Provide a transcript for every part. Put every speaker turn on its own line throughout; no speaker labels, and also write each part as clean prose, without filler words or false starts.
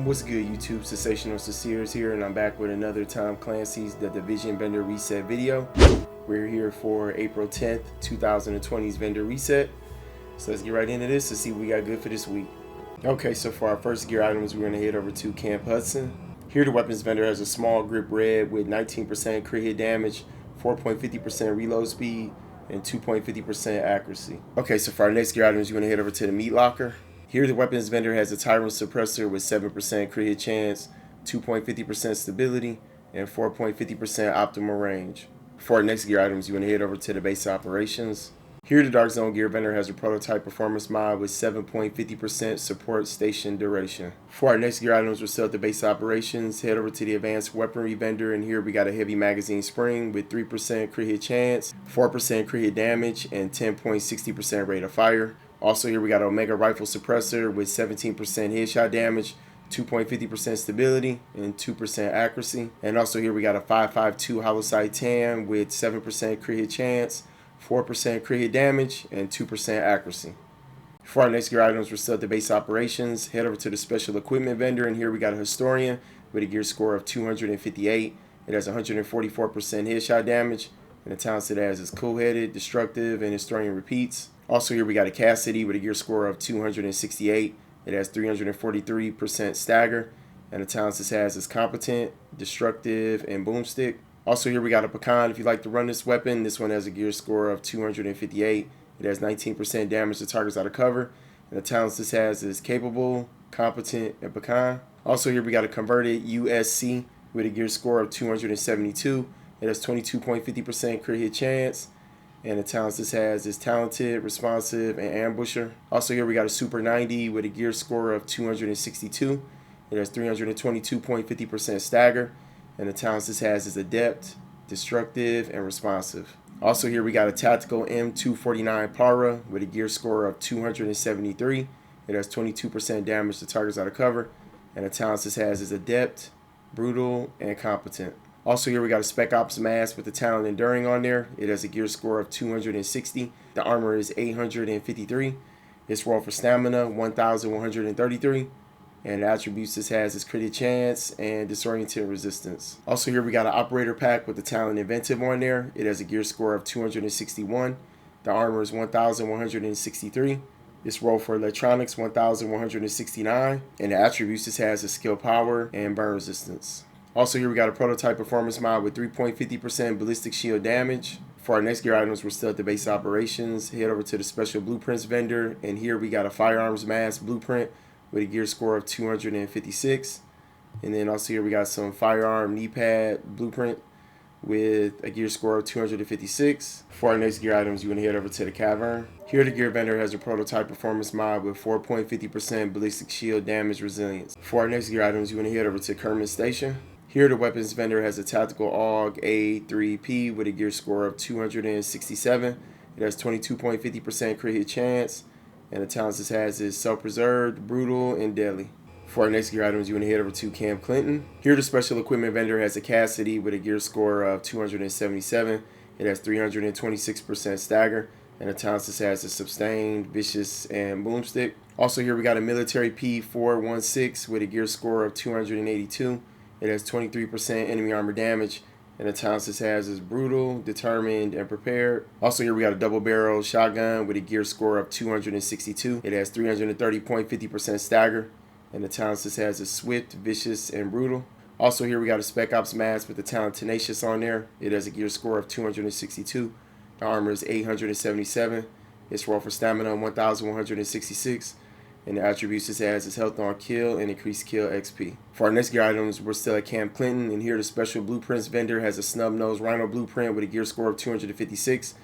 What's good, YouTube? Sensational Sinceres here, and I'm back with another Tom Clancy's The Division Vendor Reset video. We're here for April 10th, 2020's Vendor Reset. So let's get right into this to see what we got good for this week. Okay, so for our first gear items, we're going to head over to Camp Hudson. Here, the weapons vendor has a small grip red with 19% crit hit damage, 4.50% reload speed, and 2.50% accuracy. Okay, so for our next gear items, you're going to head over to the meat locker. Here, the weapons vendor has a Tyrant Suppressor with 7% crit hit chance, 2.50% stability, and 4.50% optimal range. For our next gear items, you're going to head over to the base operations. Here, the Dark Zone gear vendor has a prototype performance mod with 7.50% support station duration. For our next gear items, we're still at the base operations. Head over to the advanced weaponry vendor, and here we got a heavy magazine spring with 3% crit hit chance, 4% crit hit damage, and 10.60% rate of fire. Also, here we got an Omega Rifle Suppressor with 17% headshot damage, 2.50% stability, and 2% accuracy. And also here we got a 5.52 Holosight TAM with 7% crit hit chance, 4% crit hit damage, and 2% accuracy. For our next gear items, we're still at the base operations. Head over to the special equipment vendor, and here we got a Historian with a gear score of 258. It has 144% headshot damage, and the talents it has is Cool-Headed, Destructive, and Historian Repeats. Also here we got a Cassidy with a gear score of 268. It has 343% stagger, and the talents it has is Competent, Destructive, and Boomstick. Also here we got a Pecan if you like to run this weapon. This one has a gear score of 258. It has 19% damage to targets out of cover, and the talents this has is Capable, Competent, and Pecan. Also here we got a converted USC with a gear score of 272. It has 22.50% crit hit chance, and the talents this has is Talented, Responsive, and Ambusher. Also here we got a Super 90 with a gear score of 262. It has 322.50% stagger, and the talents this has is Adept, Destructive, and Responsive. Also here we got a Tactical M249 Para with a gear score of 273. It has 22% damage to targets out of cover, and the talents this has is Adept, Brutal, and Competent. Also here we got a Spec Ops mask with the talent Enduring on there. It has a gear score of 260. The armor is 853. Its roll for stamina 1133. And the attributes this has is crit hit chance and disoriented resistance. Also here we got an operator pack with the talent Inventive on there. It has a gear score of 261. The armor is 1163. Its roll for electronics 1169. And the attributes this has is skill power and burn resistance. Also here we got a prototype performance mod with 3.50% ballistic shield damage. For our next gear items, we're still at the base operations. Head over to the special blueprints vendor, and here we got a firearms mask blueprint with a gear score of 256. And then also here we got some firearm knee pad blueprint with a gear score of 256. For our next gear items, you want to head over to the cavern. Here the gear vendor has a prototype performance mod with 4.50% ballistic shield damage resilience. For our next gear items, you want to head over to Kermit Station. Here, the weapons vendor has a Tactical AUG A3P with a gear score of 267. It has 22.50% crit hit chance, and the talents it has is Self-Preserved, Brutal, and Deadly. For our next gear items, you want to head over to Camp Clinton. Here, the special equipment vendor has a Cassidy with a gear score of 277. It has 326% stagger, and the talents it has is Sustained, Vicious, and Boomstick. Also, here we got a military P416 with a gear score of 282. It has 23% enemy armor damage, and the talents it has is Brutal, Determined, and Prepared. Also here we got a double barrel shotgun with a gear score of 262. It has 330.50% stagger, and the talents it has is Swift, Vicious, and Brutal. Also here we got a Spec Ops mask with the talent Tenacious on there. It has a gear score of 262. The armor is 877. Its roll for stamina 1166. And the attributes it has is Health on Kill and Increased Kill XP. For our next gear items, we're still at Camp Clinton, and here the special blueprints vendor has a snub nose rhino blueprint with a gear score of 256.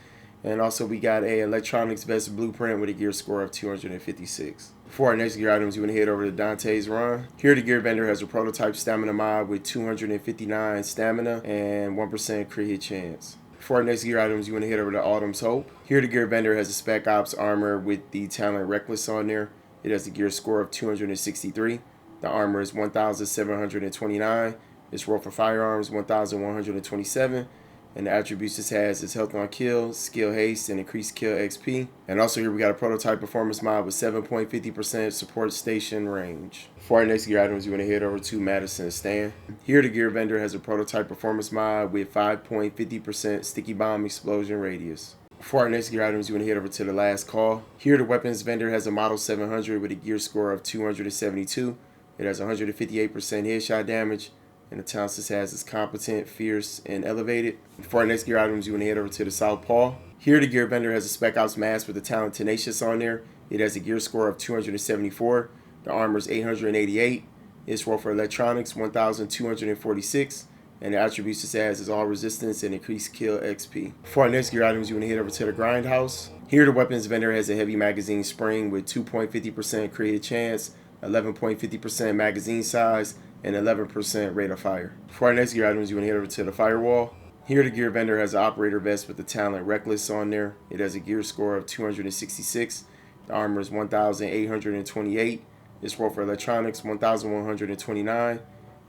And also we got a electronics vest blueprint with a gear score of 256. For our next gear items, you want to head over to Dante's Run. Here the gear vendor has a prototype stamina mod with 259 stamina and 1% crit hit chance. For our next gear items, you want to head over to Autumn's Hope. Here the gear vendor has a Spec Ops armor with the talent Reckless on there. It has a gear score of 263. The armor is 1,729. Its roll for firearms 1,127. And the attributes this has is health on kill, skill haste, and increased kill XP. And also here we got a prototype performance mod with 7.50% support station range. For our next gear items, you want to head over to Madison's stand. Here the gear vendor has a prototype performance mod with 5.50% sticky bomb explosion radius. For our next gear items, you want to head over to the last call. Here the weapons vendor has a model 700 with a gear score of 272. It has 158% headshot damage. And the talents this has is competent, fierce, and elevated. For our next gear items, you want to head over to the Southpaw. Here the gear vendor has a Spec Ops mask with the talent Tenacious on there. It has a gear score of 274. The armor is 888. Its roll for electronics 1246. And the attributes this has is all resistance and increased kill XP. For our next gear items, you want to head over to the Grindhouse. Here the weapons vendor has a heavy magazine spring with 2.50% created chance, 11.50% magazine size, and 11% rate of fire. For our next gear items, you want to head over to the Firewall. Here the gear vendor has an operator vest with the talent Reckless on there. It has a gear score of 266. The armor is 1828. Its roll for electronics 1129.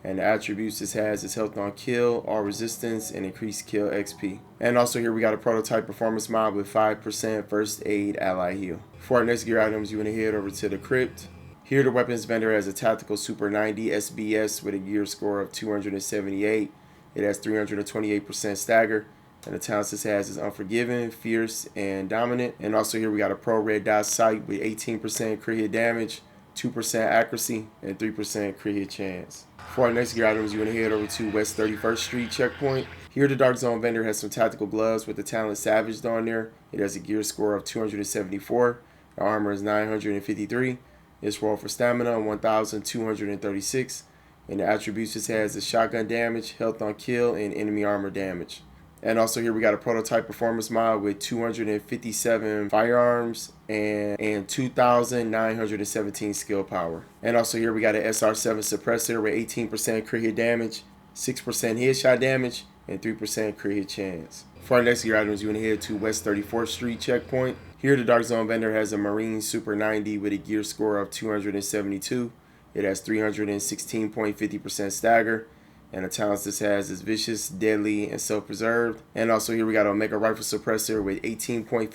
And the attributes this has is health on kill, all resistance, and increased kill XP. And also here we got a prototype performance mod with 5% first aid ally heal. For our next gear items, you want to head over to the Crypt. Here the weapons vendor has a tactical Super 90 SBS with a gear score of 278. It has 328% stagger. And the talents this has is Unforgiven, Fierce, and Dominant. And also here we got a Pro Red Dot Sight with 18% crit hit damage, 2% accuracy, and 3% crit hit chance. For our next gear items, you want to head over to West 31st Street checkpoint. Here the Dark Zone vendor has some tactical gloves with the talent Savaged on there. It has a gear score of 274. The armor is 953. Its roll for stamina 1236, and the attributes this has is shotgun damage, health on kill, and enemy armor damage. And also here we got a prototype performance mod with 257 firearms and 2,917 skill power. And also here we got an SR7 suppressor with 18% crit hit damage, 6% headshot damage, and 3% crit hit chance. For our next gear items, you want to head to West 34th Street checkpoint. Here the Dark Zone vendor has a Marine Super 90 with a gear score of 272. It has 316.50% stagger. And the talents this has is Vicious, Deadly, and Self-Preserved. And also here we got Omega Rifle Suppressor with 18.50%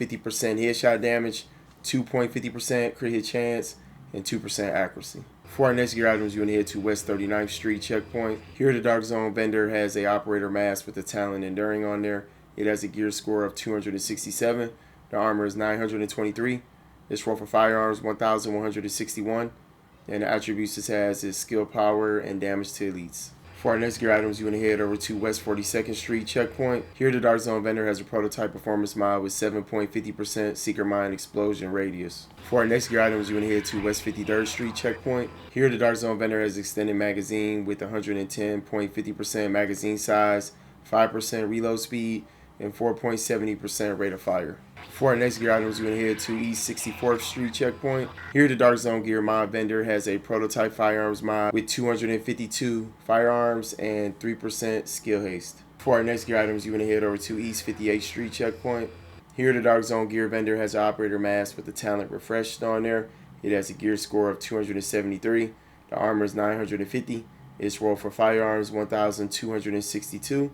headshot damage, 2.50% crit hit chance, and 2% accuracy. For our next gear items, you want to head to West 39th Street checkpoint. Here the Dark Zone vendor has a Operator mask with the talent Enduring on there. It has a gear score of 267. The armor is 923. Its roll for firearms 1161. And the attributes this has is skill power and damage to elites. For our next gear items, you want to head over to West 42nd Street checkpoint. Here the Dark Zone vendor has a prototype performance mod with 7.50% Seeker Mine explosion radius. For our next gear items, you want to head to West 53rd Street checkpoint. Here the Dark Zone vendor has extended magazine with 110.50% magazine size, 5% reload speed, and 4.70% rate of fire. For our next gear items, we're going to head to East 64th Street checkpoint. Here the Dark Zone gear mod vendor has a prototype firearms mod with 252 firearms and 3% skill haste. For our next gear items, you're going to head over to East 58th Street checkpoint. Here the Dark Zone gear vendor has an operator mask with the talent refreshed on there. It has a gear score of 273. The armor is 950. Its roll for firearms 1262.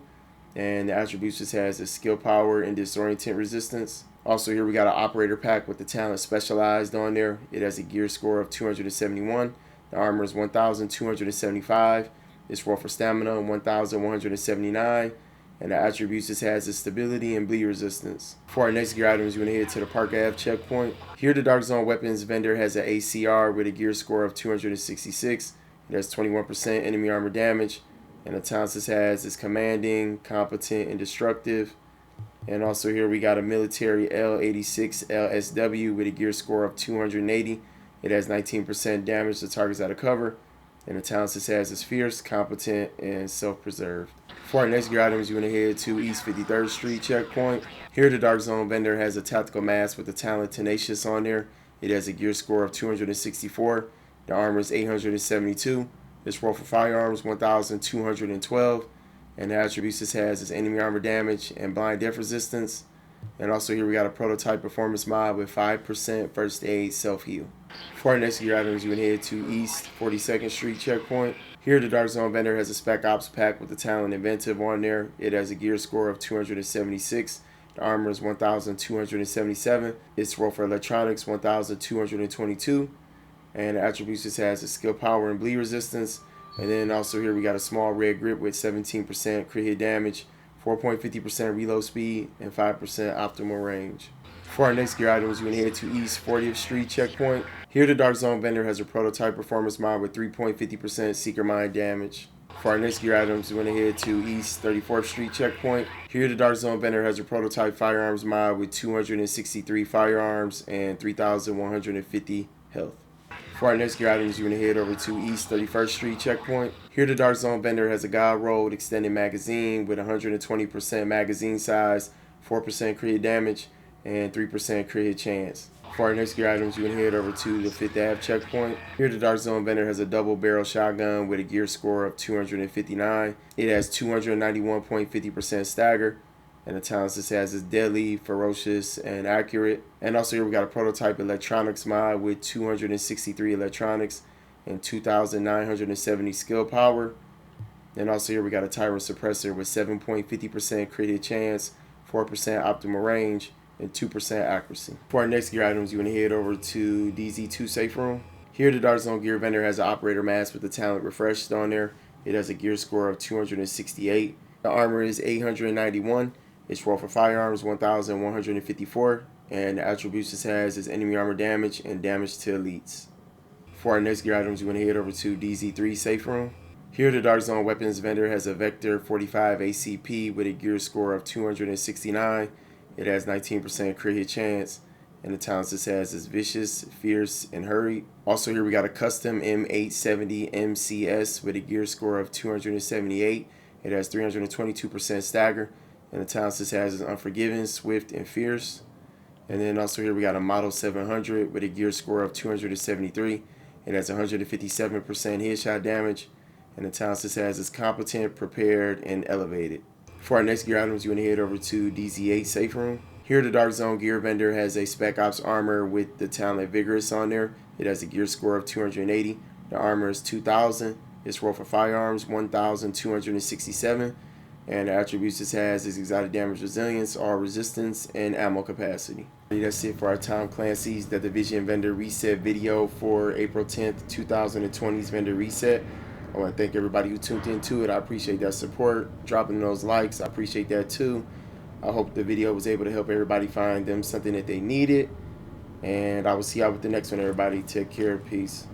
And the attributes just has a skill power and disorient resistance. Also here we got an operator pack with the talent Specialized on there. It has a gear score of 271. The armor is 1275. Its roll for stamina 1179. And the attributes this has is stability and bleed resistance. For our next gear items, we're going to head to the Park Ave checkpoint. Here the Dark Zone weapons vendor has an ACR with a gear score of 266. It has 21% enemy armor damage. And the talents this has is commanding, competent, and destructive. And also here we got a military L86 LSW with a gear score of 280. It has 19% damage to targets out of cover. And the talents this has is fierce, competent, and self-preserved. For our next gear items, you want to head to East 53rd Street checkpoint. Here the Dark Zone vendor has a tactical mask with the talent Tenacious on there. It has a gear score of 264. The armor is 872. Its roll for firearms 1212. And the attributes this has is enemy armor damage and blind death resistance. And also here we got a prototype performance mod with 5% first aid self-heal. For our next gear items, you can head to East 42nd Street checkpoint. Here the Dark Zone vendor has a Spec Ops pack with the talent Inventive on there. It has a gear score of 276. The armor is 1,277. Its roll for electronics 1,222. And the attributes just has a skill power and bleed resistance. And then also here we got a small red grip with 17% crit hit damage, 4.50% reload speed, and 5% optimal range. For our next gear items, you can head to East 40th Street checkpoint. Here the Dark Zone vendor has a prototype performance mod with 3.50% Seeker Mind damage. For our next gear items, we want to head to East 34th Street checkpoint. Here the Dark Zone vendor has a prototype firearms mod with 263 firearms and 3,150 health. For our next gear items, you're going to head over to East 31st Street checkpoint. Here the Dark Zone vendor has a God Rolled extended magazine with 120% magazine size, 4% crit damage, and 3% crit hit chance. For our next gear items, you're going to head over to the 5th Ave checkpoint. Here the Dark Zone vendor has a double barrel shotgun with a gear score of 259. It has 291.50% stagger. And the talents this has is deadly, ferocious, and accurate. And also here we got a prototype electronics mod with 263 electronics and 2,970 skill power. And also here we got a tyrant suppressor with 7.50% crit hit chance, 4% optimal range, and 2% accuracy. For our next gear items, you want to head over to DZ2 safe room. Here the Dark Zone gear vendor has an operator mask with the talent refreshed on there. It has a gear score of 268. The armor is 891. Its roll for firearms 1,154, and the attributes it has is enemy armor damage and damage to elites. For our next gear items, you want to head over to DZ3 safe room. Here the Dark Zone weapons vendor has a Vector 45 ACP with a gear score of 269. It has 19% crit hit chance, and the talents it has is vicious, fierce, and hurried. Also here we got a custom M870 MCS with a gear score of 278. It has 322% stagger. And the talents this has is Unforgiven, Swift, and Fierce. And then also here we got a Model 700 with a gear score of 273. It has 157% headshot damage. And the talents this has is Competent, Prepared, and Elevated. For our next gear items, you want to head over to DZ8 safe room. Here the Dark Zone gear vendor has a Spec Ops armor with the talent Vigorous on there. It has a gear score of 280. The armor is 2,000. Its roll for firearms 1,267. And the attributes this has is exotic damage resilience, all resistance, and ammo capacity. That's it for our Tom Clancy's The Division vendor reset video for April 10th, 2020's vendor reset. I want to thank everybody who tuned into it. I appreciate that support, dropping those likes. I appreciate that too. I hope the video was able to help everybody find them something that they needed. And I will see y'all with the next one, everybody. Take care. Peace.